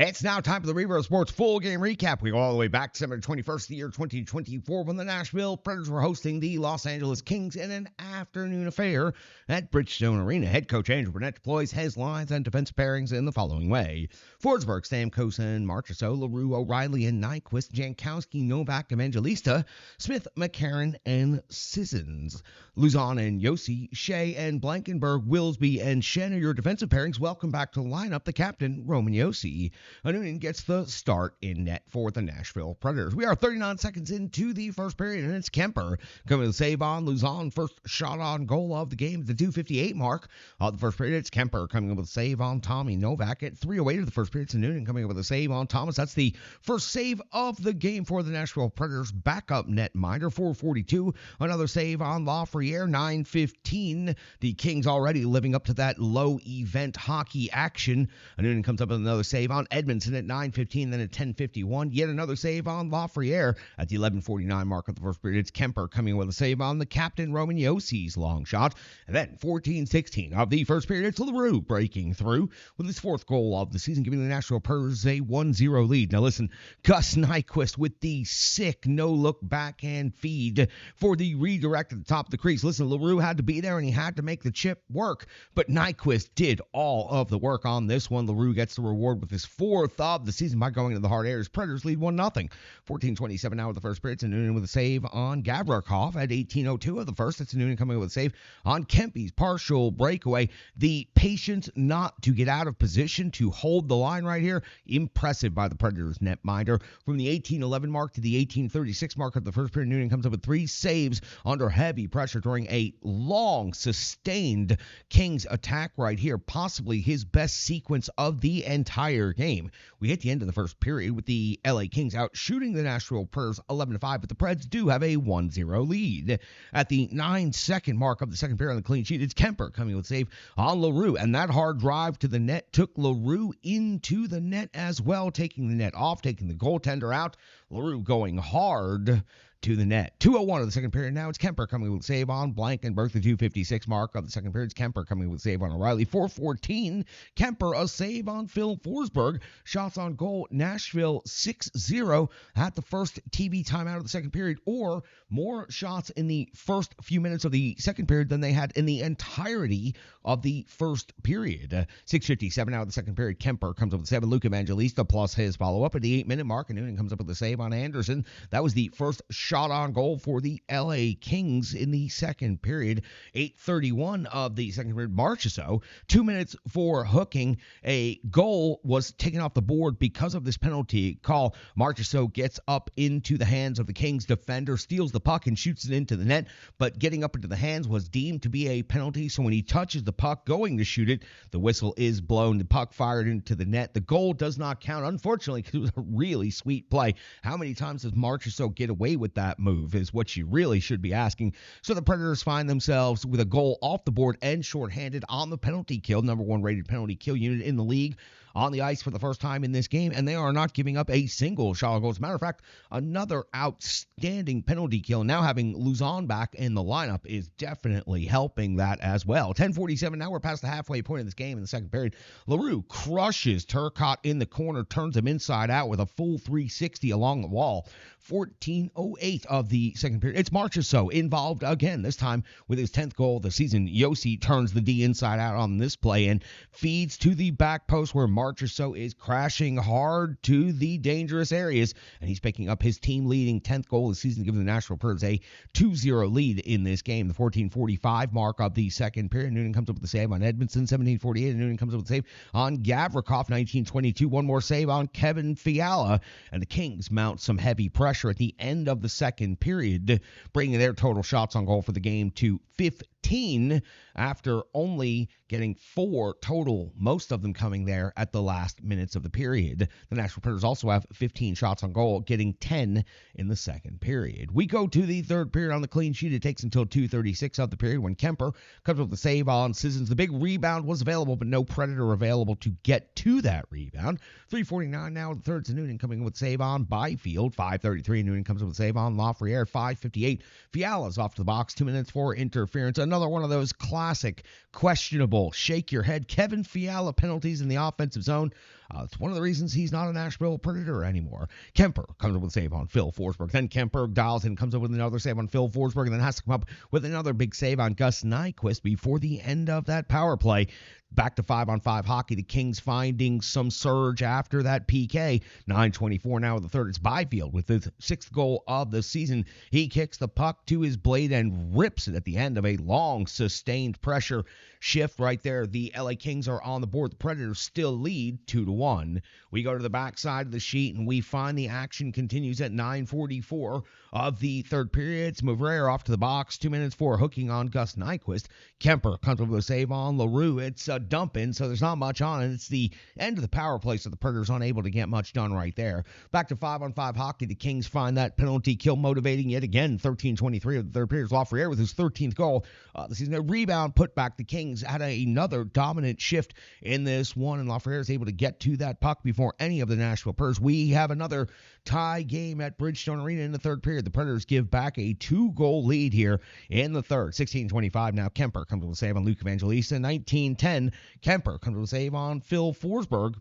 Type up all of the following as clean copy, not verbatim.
It's now time for the Reverb Sports full game recap. We go all the way back to December 21st, the year 2024, when the Nashville Predators were hosting the Los Angeles Kings in an afternoon affair at Bridgestone Arena. Head coach Andrew Burnett deploys his lines and defensive pairings in the following way: Forsberg, Stamkos, Marchessault, LaRue, O'Reilly, and Nyquist, Jankowski, Novak, Evangelista, Smith, McCarron, and Sissons. Luzon and Yossi, Shea and Blankenberg, Wilsby, and Shen are your defensive pairings. Welcome back to the lineup, the captain, Roman Yossi. Noonan gets the start in net for the Nashville Predators. We are 39 seconds into the first period, and it's Kemper coming to the save on Luzon. First shot on goal of the game at the 2:58 mark of the first period. It's Kemper coming up with a save on Tommy Novak at 3:08 of the first period. It's Noonan coming up with a save on Thomas. That's the first save of the game for the Nashville Predators. Backup netminder, 4:42. Another save on Lafreniere, 9:15. The Kings already living up to that low event hockey action. Noonan comes up with another save on Edmondson at 9:15, then at 10:51. Yet another save on Lafreniere at the 11:49 mark of the first period. It's Kemper coming with a save on the captain, Roman Yossi's long shot. And then 14:16 of the first period, it's LaRue breaking through with his fourth goal of the season, giving the Nashville Predators a 1-0 lead. Now listen, Gus Nyquist with the sick no-look backhand feed for the redirect at the top of the crease. Listen, LaRue had to be there and he had to make the chip work, but Nyquist did all of the work on this one. LaRue gets the reward with his fourth of the season by going into the hard air. Predators lead 1-0. 14:27 now with the first period. It's Noonan with a save on Gavrikov at 18:02 of the first. It's Noonan coming with a save on Kempe's partial breakaway. The patience not to get out of position to hold the line right here, impressive by the Predators netminder. From the 18:11 mark to the 18:36 mark of the first period, Noonan comes up with three saves under heavy pressure during a long, sustained Kings attack right here, possibly his best sequence of the entire game. We hit the end of the first period with the LA Kings out shooting the Nashville Predators 11-5, but the Preds do have a 1-0 lead. At the 9-second mark of the second period on the clean sheet, it's Kemper coming with a save on LaRue, and that hard drive to the net took LaRue into the net as well, taking the net off, taking the goaltender out. LaRue going hard to the net. 2:01 of the second period. Now it's Kemper coming with a save on Blankenberg. The 2:56 mark of the second period. It's Kemper coming with a save on O'Reilly. 4:14. Kemper a save on Phil Forsberg. Shots on goal. Nashville 6-0 at the first TV timeout of the second period, or more shots in the first few minutes of the second period than they had in the entirety of the first period. 6:57 now of the second period. Kemper comes up with 7. Luke Evangelista plus his follow-up at the 8-minute mark, and Noonan comes up with a save on Anderson. That was the first shot on goal for the LA Kings in the second period. 8:31 of the second period. Marchessault, 2 minutes for hooking. A goal was taken off the board because of this penalty call. Marchessault gets up into the hands of the Kings defender, steals the puck and shoots it into the net, but getting up into the hands was deemed to be a penalty, so when he touches the puck going to shoot it, the whistle is blown. The puck fired into the net. The goal does not count, unfortunately, because it was a really sweet play. How many times does Marchessault get away with that move is what you really should be asking. So the Predators find themselves with a goal off the board and shorthanded on the penalty kill, number 1 rated penalty kill unit in the league, on the ice for the first time in this game, and they are not giving up a single shot on goal. As a matter of fact, another outstanding penalty kill. Now having Luzon back in the lineup is definitely helping that as well. 10:47, now we're past the halfway point of this game in the second period. LaRue crushes Turcotte in the corner, turns him inside out with a full 360 along the wall. 14:08 of the second period. It's Marchessault involved again, this time with his 10th goal of the season. Yossi turns the D inside out on this play and feeds to the back post where Marchessault is crashing hard to the dangerous areas, and he's picking up his team-leading 10th goal of the season, giving the Nashville Predators a 2-0 lead in this game. The 14:45 mark of the second period, Noonan comes up with a save on Edmondson. 17:48, and Noonan comes up with a save on Gavrikov. 19:22, one more save on Kevin Fiala, and the Kings mount some heavy pressure at the end of the second period, bringing their total shots on goal for the game to 15 after only getting 4 total, most of them coming there at the last minutes of the period. The Nashville Predators also have 15 shots on goal, getting 10 in the second period. We go to the third period on the clean sheet. It takes until 2:36 of the period when Kemper comes up with a save on Sissons. The big rebound was available, but no Predator available to get to that rebound. 3:49 now, the third to Noonan coming with a save on Byfield. 5:33, Noonan comes up with a save on Lafreniere. 5:58, Fiala's off to the box, 2 minutes for interference. Another one of those classic, questionable, shake your head Kevin Fiala penalties in the offensive zone. It's one of the reasons he's not a Nashville Predator anymore. Kemper comes up with a save on Phil Forsberg. Then Kemper dials in, comes up with another save on Phil Forsberg, and then has to come up with another big save on Gus Nyquist before the end of that power play. Back to 5-on-5 hockey. The Kings finding some surge after that PK. 9:24 now in the third. It's Byfield with his 6th goal of the season. He kicks the puck to his blade and rips it at the end of a long, sustained pressure shift right there. The LA Kings are on the board. The Predators still lead 2-1. We go to the backside of the sheet, and we find the action continues at 9:44 of the third period. It's Mavrer off to the box. 2 minutes for hooking on Gus Nyquist. Kemper comes up with a save on LaRue. It's a dump in, so there's not much on it. It's the end of the power play, so the Predators unable to get much done right there. Back to 5-on-5 hockey. The Kings find that penalty kill motivating yet again. 13:23 of the third period. Lafreniere with his 13th goal. The season a rebound put back. The Kings had another dominant shift in this one, and Lafreniere is able to get to that puck before any of the Nashville Predators. We have another tie game at Bridgestone Arena in the third period. The Predators give back a 2-goal lead here in the third. 16:25 now. Kemper comes with a save on Luke Evangelista. 19:10. Kemper comes with a save on Phil Forsberg,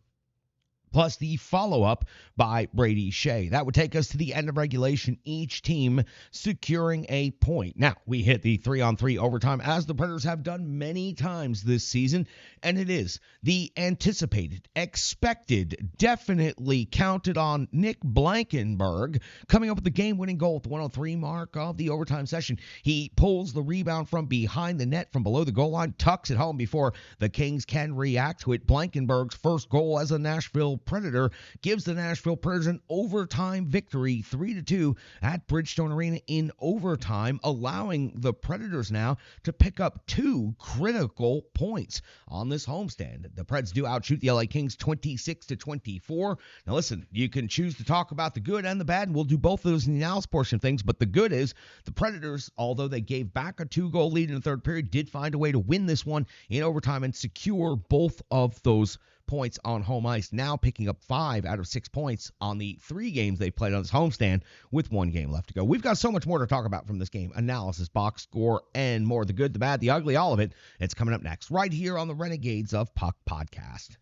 plus the follow-up by Brady Shea. That would take us to the end of regulation, each team securing a point. Now, we hit the 3-on-3 overtime, as the Predators have done many times this season, and it is the anticipated, expected, definitely counted on Nick Blankenberg coming up with the game-winning goal at the 103 mark of the overtime session. He pulls the rebound from behind the net from below the goal line, tucks it home before the Kings can react to it. Blankenberg's first goal as a Nashville Predator gives the Nashville Predators an overtime victory, 3-2 at Bridgestone Arena in overtime, allowing the Predators now to pick up 2 critical points on this homestand. The Preds do outshoot the LA Kings 26-24. Now listen, you can choose to talk about the good and the bad, and we'll do both of those in the analysis portion of things, but the good is the Predators, although they gave back a 2-goal lead in the third period, did find a way to win this one in overtime and secure both of those points on home ice, now picking up 5 out of 6 points on the 3 games they played on this homestand with 1 game left to go. We've got so much more to talk about from this game. Analysis, box score, and more. The good, the bad, the ugly, all of it. It's coming up next right here on the Renegades of Puck podcast.